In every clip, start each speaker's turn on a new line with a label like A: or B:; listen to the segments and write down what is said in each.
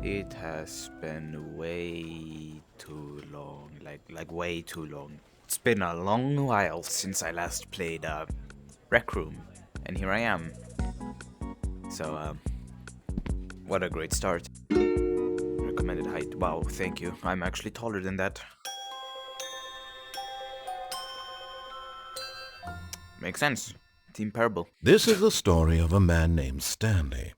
A: It has been way too long, like way too long. It's been a long while since I last played Rec Room, and here I am. So, what a great start. Recommended height. Wow, thank you. I'm actually taller than that. Makes sense. Team Parable.
B: This is the story of a man named Stanley.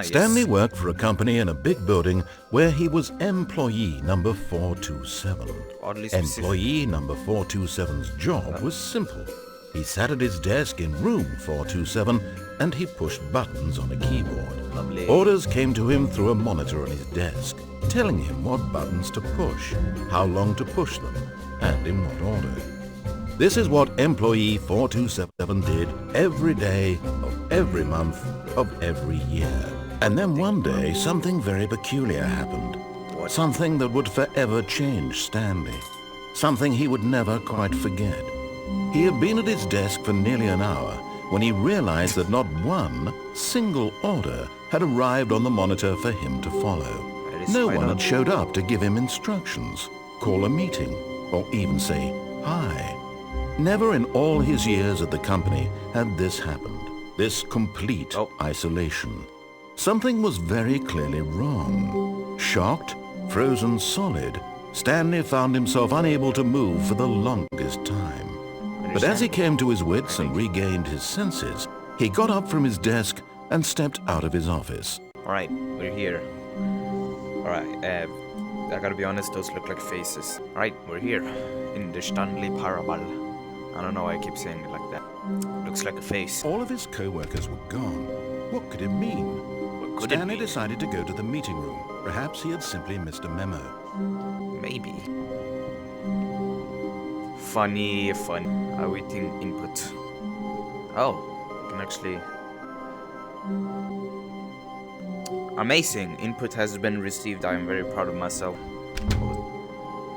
B: Stanley
A: Yes.
B: worked for a company in a big building where he was employee number 427.
A: Oddly specific.
B: Employee number 427's job was simple. He sat at his desk in room 427 and he pushed buttons on a keyboard.
A: Lovely.
B: Orders came to him through a monitor on his desk, telling him what buttons to push, how long to push them, and in what order. This is what employee 427 did every day of every month of every year. And then one day, something very peculiar happened.
A: What?
B: Something that would forever change Stanley. Something he would never quite forget. He had been at his desk for nearly an hour when he realized that not one single order had arrived on the monitor for him to follow. No one had showed up to give him instructions, call a meeting, or even say hi. Never in all his years at the company had this happened. This complete isolation. Something was very clearly wrong. Shocked, frozen solid, Stanley found himself unable to move for the longest time. But as he came to his wits and regained his senses, he got up from his desk and stepped out of his office.
A: Alright, we're here. Alright, I gotta be honest, those look like faces. Alright, we're here. In the Stanley Parable. I don't know why I keep saying it like that. Looks like a face.
B: All of his co-workers were gone. What could it mean?
A: What could
B: Stanley
A: it mean?
B: decided to go to the meeting room. Perhaps he had simply missed a memo.
A: Maybe. Funny. Awaiting input. Oh, I can actually... Amazing! Input has been received. I am very proud of myself.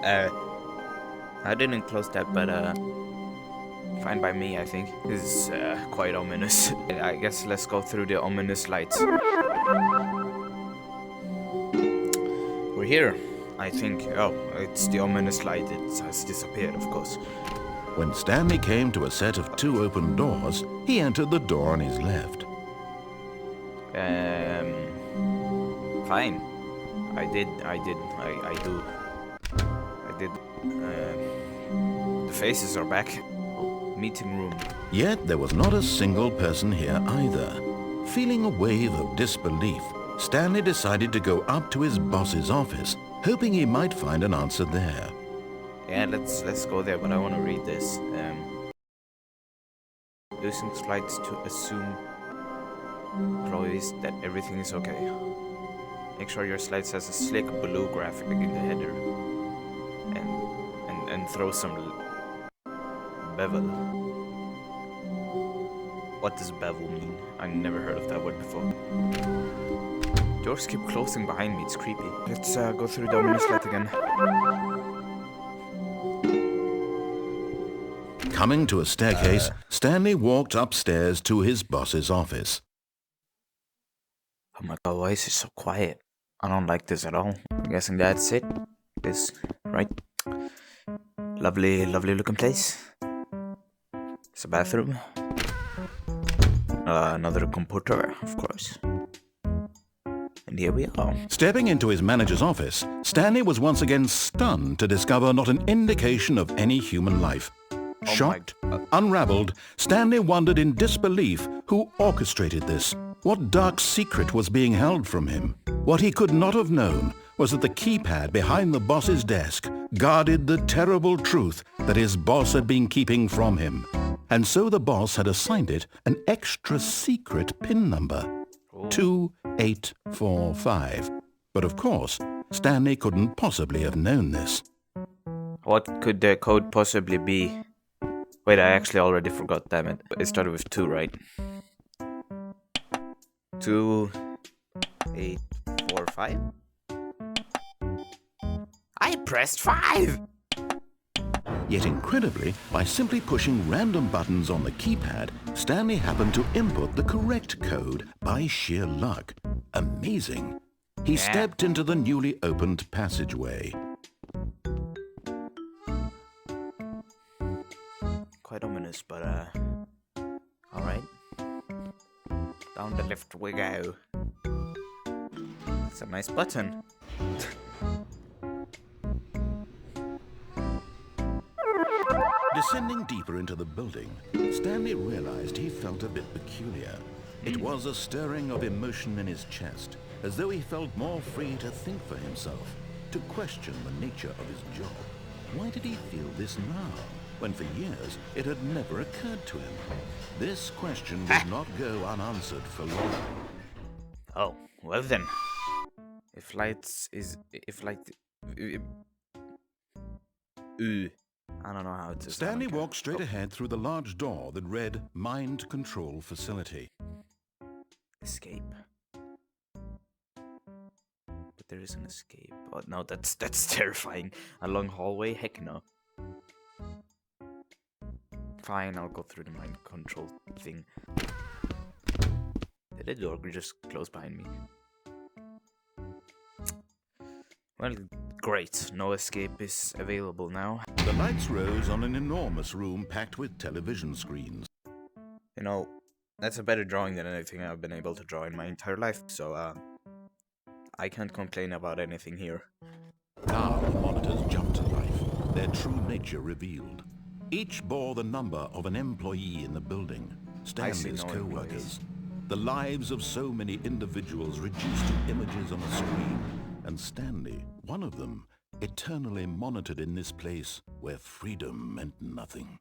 A: I didn't close that, but fine by me, I think. This is quite ominous. I guess let's go through the ominous lights. We're here, I think. Oh, it's the ominous light. It has disappeared, of course.
B: When Stanley came to a set of two open doors, he entered the door on his left.
A: Fine. I did. The faces are back. Meeting room.
B: Yet there was not a single person here either. Feeling a wave of disbelief, Stanley decided to go up to his boss's office, hoping he might find an answer there.
A: Yeah, let's go there, but I want to read this. Using slides to assume employees that everything is okay. Make sure your slides has a slick blue graphic in the header. And throw some bevel. What does bevel mean? I never heard of that word before. Doors keep closing behind me, it's creepy. Let's go through the ominous light again.
B: Coming to a staircase, Stanley walked upstairs to his boss's office.
A: Oh my god, why is it so quiet? I don't like this at all. I'm guessing that's it. This, right? Lovely looking place. It's a bathroom. Another computer, of course. And here we are.
B: Stepping into his manager's office, Stanley was once again stunned to discover not an indication of any human life. Shocked, unraveled, Stanley wondered in disbelief who orchestrated this. What dark secret was being held from him? What he could not have known was that the keypad behind the boss's desk guarded the terrible truth that his boss had been keeping from him. And so the boss had assigned it an extra secret PIN number, 2845. But of course, Stanley couldn't possibly have known this.
A: What could the code possibly be? Wait, I actually already forgot, damn it. It started with 2, right? 2845? I pressed 5!
B: Yet incredibly, by simply pushing random buttons on the keypad, Stanley happened to input the correct code by sheer luck. Amazing. He
A: Yeah.
B: stepped into the newly opened passageway.
A: Quite ominous, but alright. Down the lift we go. It's a nice button.
B: Descending deeper into the building, Stanley realized he felt a bit peculiar. It was a stirring of emotion in his chest, as though he felt more free to think for himself, to question the nature of his job. Why did he feel this now, when for years it had never occurred to him? This question would not go unanswered for long.
A: Oh, well then. If light... I don't know how to...
B: Stanley walked straight ahead through the large door that read Mind Control Facility.
A: Escape. But there is an escape. Oh no, that's terrifying. A long hallway? Heck no. Fine, I'll go through the mind control thing. Did the door just close behind me? Well, great. No escape is available now.
B: The lights rose on an enormous room packed with television screens.
A: You know, that's a better drawing than anything I've been able to draw in my entire life, so, I can't complain about anything here.
B: Now the monitors jumped to life, their true nature revealed. Each bore the number of an employee in the building, Stanley's
A: no
B: co-workers. The lives of so many individuals reduced to images on a screen, and Stanley, one of them, eternally monitored in this place where freedom meant nothing.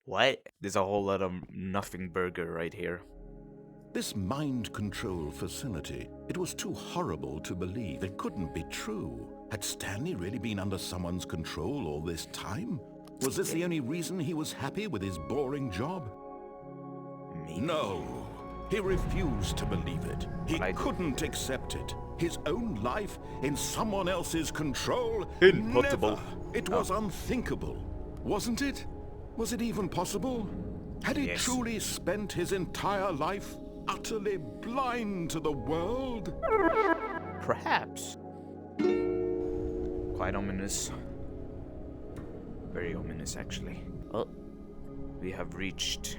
A: What? There's a whole lot of nothing burger right here.
B: This mind control facility, it was too horrible to believe. It couldn't be true. Had Stanley really been under someone's control all this time? Was this the only reason he was happy with his boring job?
A: Maybe.
B: No, he refused to believe it. He couldn't accept it. His own life in someone else's control?
A: Impossible.
B: Never. It was unthinkable, wasn't it? Was it even possible? Had he truly spent his entire life utterly blind to the world?
A: Perhaps. Quite ominous. Very ominous, actually. Oh, we have reached...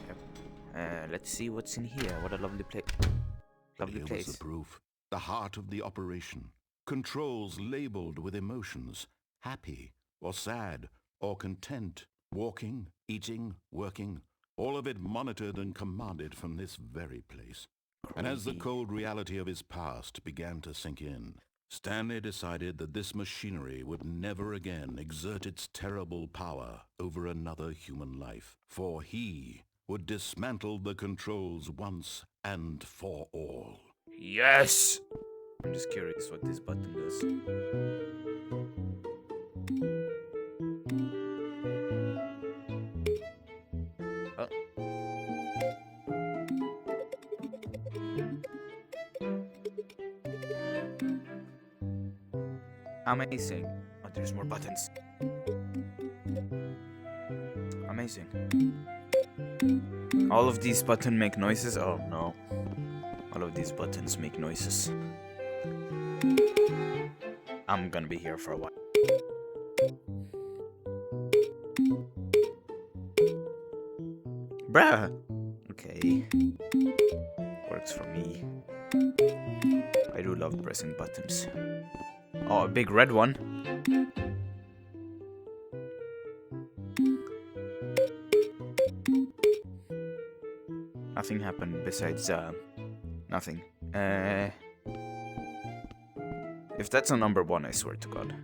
A: Yep. Let's see what's in here. What a lovely place. Lovely
B: Here
A: place.
B: was the proof. The heart of the operation. Controls labeled with emotions. Happy or sad or content. Walking, eating, working. All of it monitored and commanded from this very place. And as the cold reality of his past began to sink in, Stanley decided that this machinery would never again exert its terrible power over another human life, for he would dismantle the controls once and for all.
A: Yes! I'm just curious what this button does. Oh. Amazing. Oh, there's more buttons. Amazing. All of these buttons make noises? Oh no. All of these buttons make noises. I'm gonna be here for a while. Bruh! Okay. Works for me. I do love pressing buttons. Oh, a big red one. Nothing happened besides, nothing. If that's a number 1, I swear to God.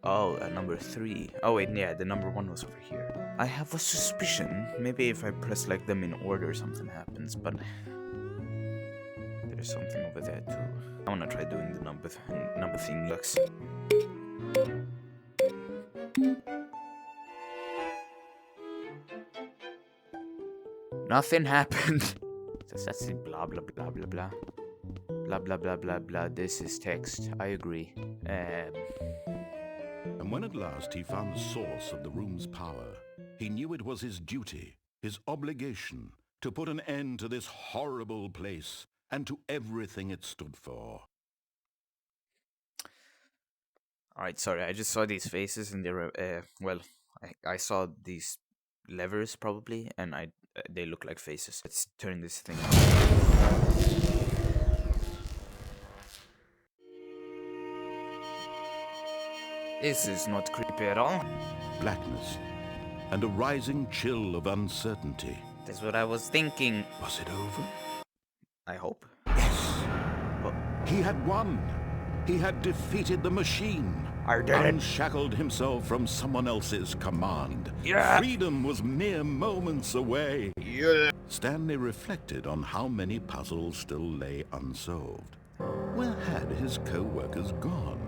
A: Oh, a number 3. Oh wait, yeah, the number 1 was over here. I have a suspicion. Maybe if I press like them in order, something happens, but... There's something over there too. I wanna try doing the number thing. Looks. Nothing happened. That's it. Blah blah blah blah blah. Blah blah blah blah blah. This is text. I agree.
B: And when at last he found the source of the room's power, he knew it was his duty, his obligation, to put an end to this horrible place and to everything it stood for.
A: Alright, sorry, I just saw these faces and they were, well, I saw these levers probably, and they look like faces. Let's turn this thing on. This is not creepy at all.
B: Blackness and a rising chill of uncertainty.
A: That's what I was thinking.
B: Was it over?
A: I hope.
B: Yes.
A: But
B: He had won. He had defeated the machine.
A: I did it.
B: Unshackled himself from someone else's command.
A: Yeah.
B: Freedom was mere moments away.
A: Yeah.
B: Stanley reflected on how many puzzles still lay unsolved. Where had his co-workers gone?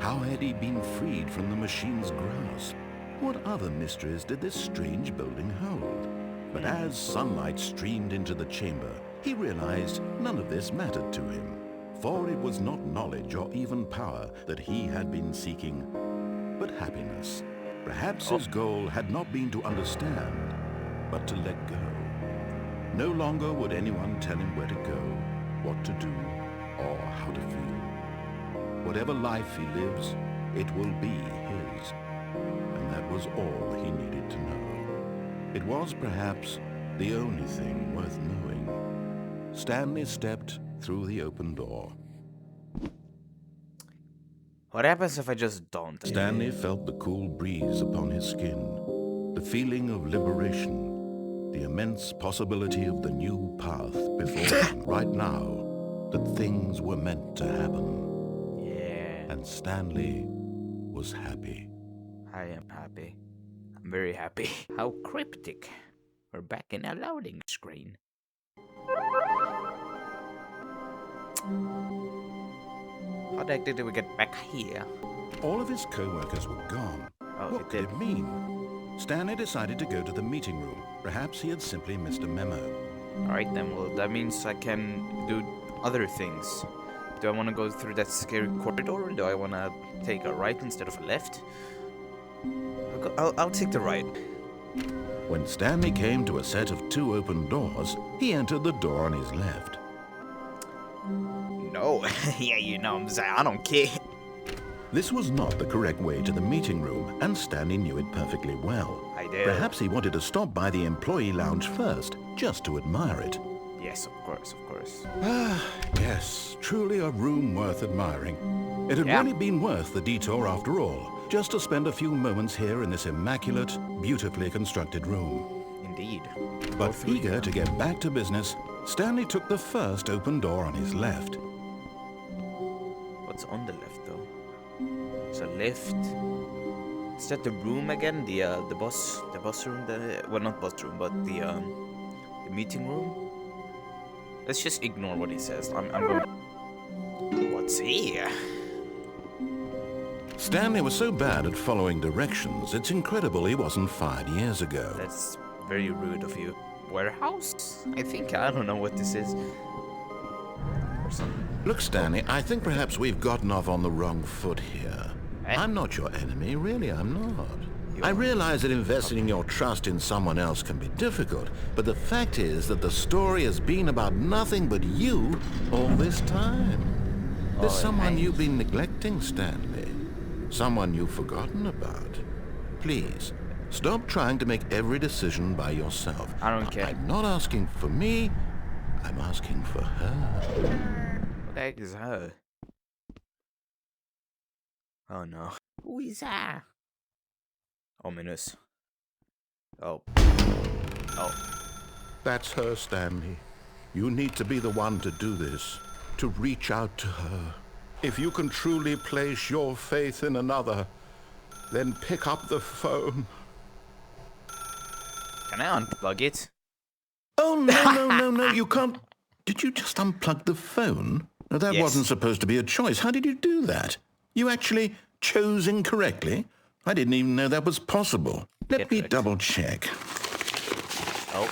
B: How had he been freed from the machine's grasp? What other mysteries did this strange building hold? But as sunlight streamed into the chamber, he realized none of this mattered to him. For it was not knowledge or even power that he had been seeking, but happiness. Perhaps his goal had not been to understand, but to let go. No longer would anyone tell him where to go, what to do, or how to feel. Whatever life he lives, it will be his. And that was all he needed to know. It was perhaps the only thing worth knowing. Stanley stepped through the open door.
A: What happens if I just don't?
B: Stanley felt the cool breeze upon his skin, the feeling of liberation, the immense possibility of the new path before him. Right now, that things were meant to happen.
A: Yeah.
B: And Stanley was happy.
A: I am happy. I'm very happy. How cryptic. We're back in a loading screen. How the heck did we get back here?
B: All of his co-workers were gone.
A: Oh,
B: What could it mean? Stanley decided to go to the meeting room. Perhaps he had simply missed a memo.
A: Alright then, well that means I can do other things. Do I want to go through that scary corridor, or do I want to take a right instead of a left? I'll take the right.
B: When Stanley came to a set of 2 open doors, he entered the door on his left.
A: No, yeah, you know what I'm saying, I don't care.
B: This was not the correct way to the meeting room, and Stanley knew it perfectly well.
A: I did.
B: Perhaps he wanted to stop by the employee lounge first, just to admire it.
A: Yes, of course, of course.
B: Ah, yes, truly a room worth admiring. It had
A: Yeah.
B: really been worth the detour after all, just to spend a few moments here in this immaculate, beautifully constructed room.
A: Indeed.
B: But
A: Both of you.
B: eager to get back to business, Stanley took the first open door on his left.
A: What's on the left though? It's a lift. Is that the room again? The boss room? Well, not boss room, but the meeting room. Let's just ignore what he says. I'm going. What's here?
B: Stanley was so bad at following directions, it's incredible he wasn't fired years ago.
A: That's very rude of you. Warehouse? I think I don't know what this is. Or something.
B: Look, Stanley, I think perhaps we've gotten off on the wrong foot here.
A: Eh?
B: I'm not your enemy, really, I'm not.
A: You
B: I
A: are.
B: realize that investing your trust in someone else can be difficult, but the fact is that the story has been about nothing but you all this time. There's
A: Oh,
B: someone
A: nice.
B: you've been neglecting, Stanley. Someone you've forgotten about. Please, stop trying to make every decision by yourself.
A: I don't care.
B: I'm not asking for me, I'm asking for her.
A: What the heck is her? Oh no. Who is that? Ominous. Oh. Oh.
B: That's her, Stanley. You need to be the one to do this, to reach out to her. If you can truly place your faith in another, then pick up the phone.
A: Can I unplug it?
B: Oh, no, you can't. Did you just unplug the phone? No, that
A: Yes.
B: wasn't supposed to be a choice. How did you do that? You actually chose incorrectly? I didn't even know that was possible. Let me
A: Perfect.
B: double check.
A: Oh.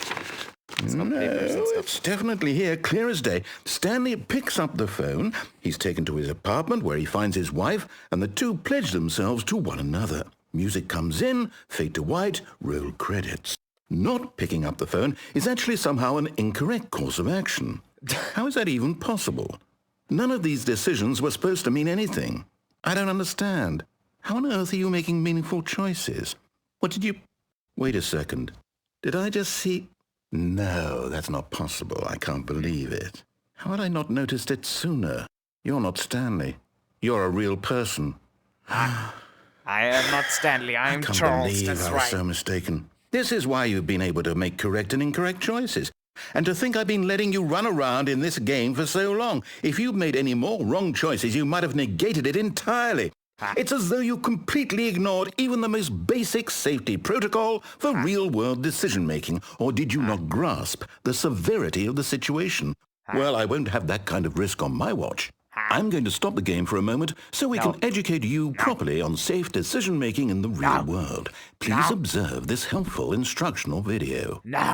A: It's got papers and
B: No,
A: stuff.
B: it's definitely here, clear as day. Stanley picks up the phone. He's taken to his apartment where he finds his wife, and the two pledge themselves to one another. Music comes in, fade to white, roll credits. Not picking up the phone is actually somehow an incorrect course of action. How is that even possible? None of these decisions were supposed to mean anything. I don't understand. How on earth are you making meaningful choices? What did you... Wait a second. Did I just see... No, that's not possible. I can't believe it. How had I not noticed it sooner? You're not Stanley. You're a real person.
A: I am not Stanley. I am
B: I can't
A: Charles.
B: believe
A: That's
B: I was
A: right.
B: so mistaken. This is why you've been able to make correct and incorrect choices. And to think I've been letting you run around in this game for so long. If you'd made any more wrong choices, you might have negated it entirely. It's as though you completely ignored even the most basic safety protocol for real-world decision-making. Or did you not grasp the severity of the situation? Well, I won't have that kind of risk on my watch. I'm going to stop the game for a moment so we can educate you properly on safe decision-making in the real world. Please observe this helpful instructional video.
A: No.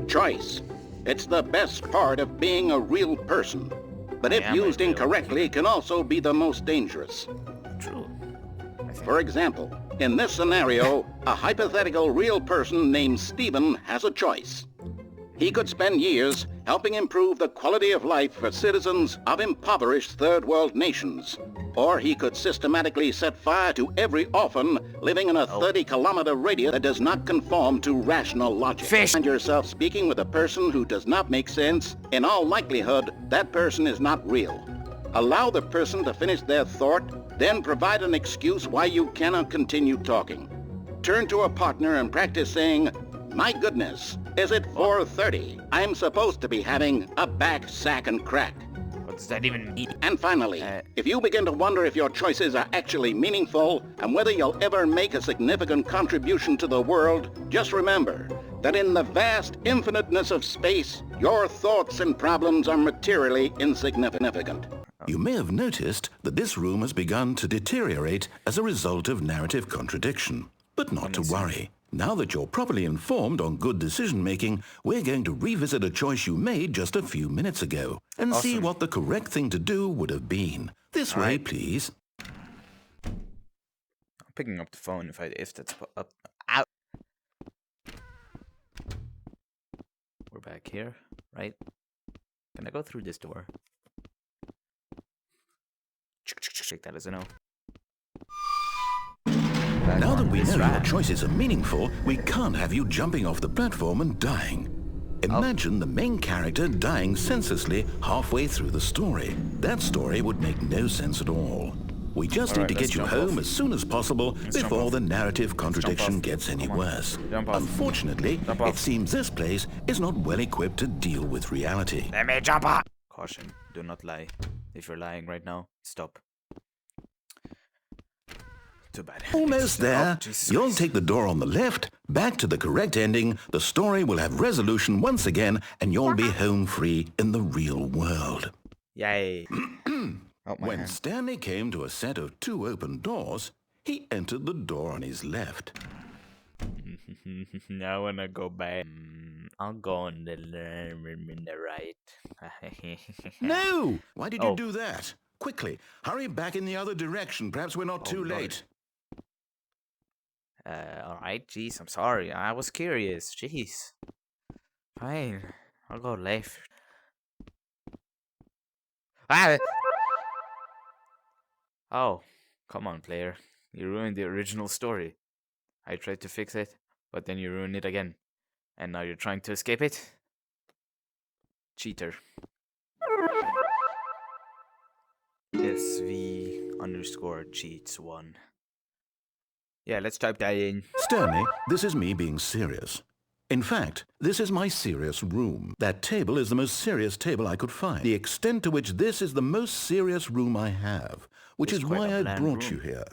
C: Choice. It's the best part of being a real person. But if
A: I am a
C: used
A: real
C: incorrectly, can also be the most dangerous.
A: True.
C: For example, in this scenario, a hypothetical real person named Stephen has a choice. He could spend years helping improve the quality of life for citizens of impoverished third world nations. Or he could systematically set fire to every orphan living in a 30-kilometer radius that does not conform to rational logic.
A: Fish.
C: Find yourself speaking with a person who does not make sense. In all likelihood, that person is not real. Allow the person to finish their thought, then provide an excuse why you cannot continue talking. Turn to a partner and practice saying, "My goodness, is it 4:30? I'm supposed to be having a back, sack, and crack."
A: What does that even mean?
C: And finally, if you begin to wonder if your choices are actually meaningful and whether you'll ever make a significant contribution to the world, just remember that in the vast infiniteness of space, your thoughts and problems are materially insignificant.
B: You may have noticed that this room has begun to deteriorate as a result of narrative contradiction. But not to worry. Now that you're properly informed on good decision-making, we're going to revisit a choice you made just a few minutes ago and see what the correct thing to do would have been. This way, please.
A: I'm picking up the phone if that's up. Out. We're back here, right? Can I go through this door? Take that as a no.
B: Now that we know your choices are meaningful, we can't have you jumping off the platform and dying. Imagine the main character dying senselessly halfway through the story. That story would make no sense at all. We just need to get you home as soon as possible before the narrative contradiction gets any worse. Unfortunately, it seems this place is not well equipped to deal with reality.
A: Let me jump up! Caution, do not lie. If you're lying right now, stop. Too bad.
B: Almost there.
A: Jesus
B: You'll
A: Christ.
B: take the door on the left, back to the correct ending, the story will have resolution once again, and you'll be home free in the real world.
A: Yay. Oh, my
B: When
A: hand.
B: Stanley came to a set of 2 open doors, he entered the door on his left.
A: I wanna go back. I'll go on the right.
B: No! Why did you
A: Oh.
B: do that? Quickly, hurry back in the other direction. Perhaps we're not too
A: God.
B: late.
A: Alright, jeez, I'm sorry. I was curious. Jeez. Fine. I'll go left. Ah! Oh, come on, player. You ruined the original story. I tried to fix it, but then you ruined it again. And now you're trying to escape it? Cheater. SV_cheats1. Yeah, let's type that in.
B: Stanley, this is me being serious. In fact, this is my serious room. That table is the most serious table I could find. The extent to which this is the most serious room I have, which
A: It's
B: is
A: quite
B: why
A: a
B: I
A: bland
B: brought you
A: room.
B: here.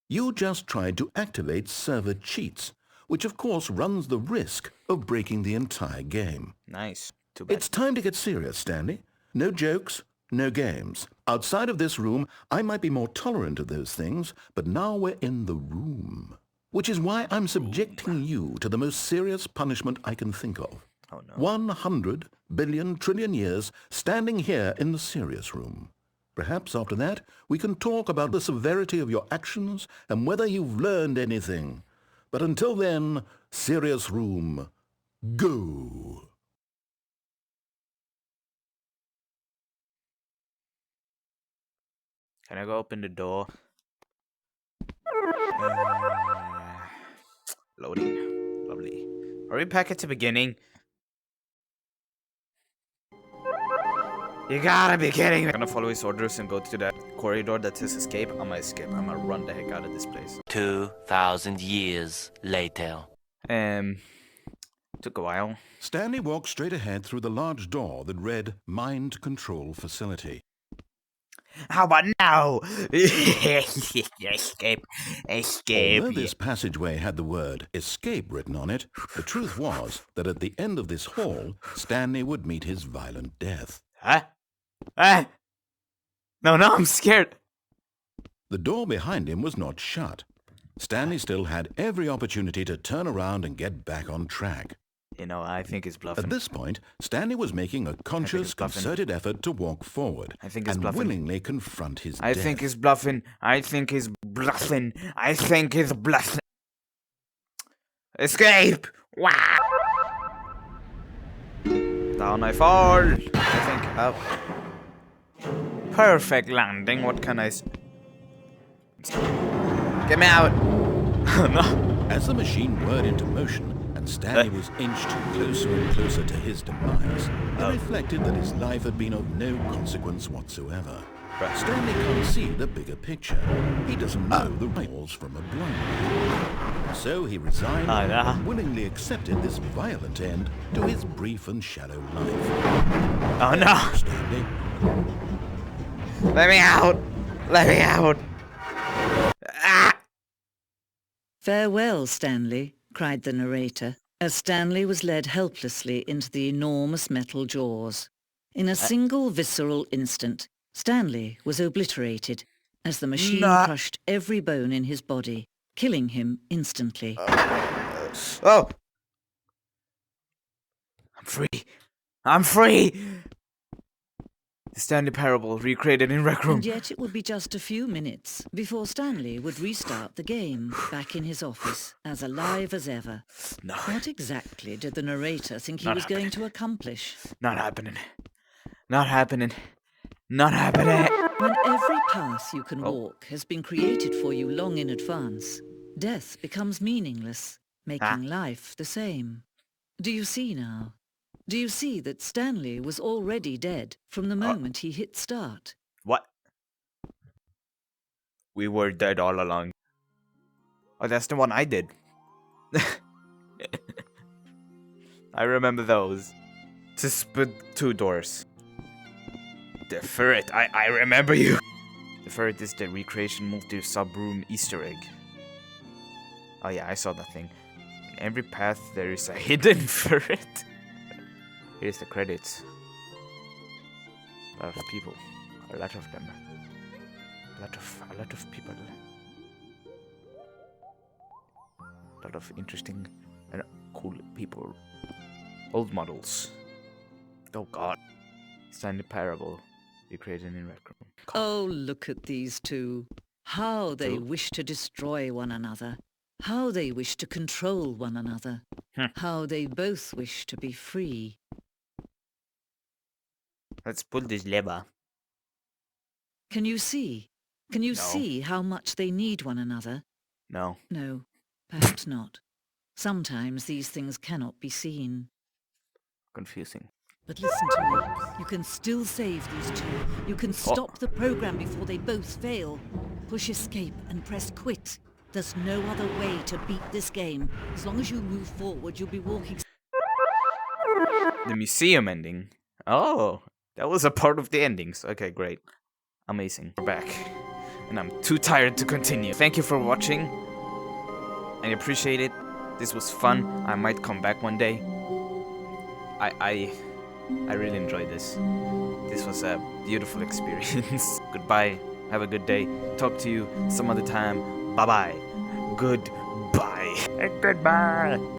B: You just tried to activate server cheats, which of course runs the risk of breaking the entire game.
A: Nice. Too bad.
B: It's time to get serious, Stanley. No jokes, no games. Outside of this room, I might be more tolerant of those things, but now we're in the room. which is why I'm subjecting you to the most serious punishment I can think of.
A: Oh no.
B: 100 billion trillion years standing here in the serious room. Perhaps after that, we can talk about the severity of your actions and whether you've learned anything. But until then, serious room, go.
A: Can I go open the door? Loading. Lovely. Are we back at the beginning? You gotta be kidding me. I'm gonna follow his orders and go to that corridor that says escape. I'm gonna escape. I'm gonna run the heck out of this place.
D: 2,000 years later.
A: Took a while.
B: Stanley walked straight ahead through the large door that read Mind Control Facility.
A: How about now? Escape. Escape.
B: Although this passageway had the word escape written on it, the truth was that at the end of this hall, Stanley would meet his violent death.
A: Huh? Ah! No, I'm scared.
B: The door behind him was not shut. Stanley still had every opportunity to turn around and get back on track.
A: You know, I think he's bluffing.
B: At this point, Stanley was making a conscious, concerted effort to walk forward and willingly confront his death.
A: I think he's bluffing. I think he's bluffing. I think he's bluffing. Escape! Wow! Down I fall. I think up. Perfect landing. What can I... Get me out! Oh no.
B: As the machine whirred into motion and Stanley was inched closer and closer to his demise, he reflected that his life had been of no consequence whatsoever. Stanley can't see the bigger picture. He doesn't know the rules from a blind. So he resigned and willingly accepted this violent end to his brief and shallow life.
A: Oh no!
B: Stanley.
A: Let me out! Let me out! Ah!
E: Farewell, Stanley, cried the narrator, as Stanley was led helplessly into the enormous metal jaws. In a single visceral instant, Stanley was obliterated as the machine crushed every bone in his body, killing him instantly.
A: Oh! I'm free! I'm free! The Stanley Parable recreated in Rec Room.
E: And yet it would be just a few minutes before Stanley would restart the game back in his office, as alive as ever.
A: No.
E: What exactly did the narrator think he was going to accomplish?
A: Not happening. Not happening. Not happening.
E: When every path you can walk has been created for you long in advance, death becomes meaningless, making life the same. Do you see now? Do you see that Stanley was already dead from the moment he hit start?
A: What? We were dead all along. Oh, that's the one I did. I remember those. To split 2 doors. The ferret, I remember you. The ferret is the recreation multi-sub-room Easter egg. Oh yeah, I saw that thing. In every path there is a hidden ferret. Here's the credits. A lot of people. A lot of them. A lot of people. A lot of interesting and cool people. Old models. Oh god. Stanley Parable. You created in Rec Room.
E: Oh, look at these two. How they wish to destroy one another. How they wish to control one another. How they both wish to be free.
A: Let's pull this lever.
E: Can you see? Can you see how much they need one another?
A: No.
E: No, perhaps not. Sometimes these things cannot be seen.
A: Confusing.
E: But listen to me. You can still save these two. You can stop the program before they both fail. Push escape and press quit. There's no other way to beat this game. As long as you move forward, you'll be walking...
A: The museum ending. Oh, that was a part of the endings. Okay, great. Amazing. We're back. And I'm too tired to continue. Thank you for watching. I appreciate it. This was fun. I might come back one day. I really enjoyed this. This was a beautiful experience. Goodbye. Have a good day. Talk to you some other time. Bye-bye. Goodbye. Goodbye. Goodbye.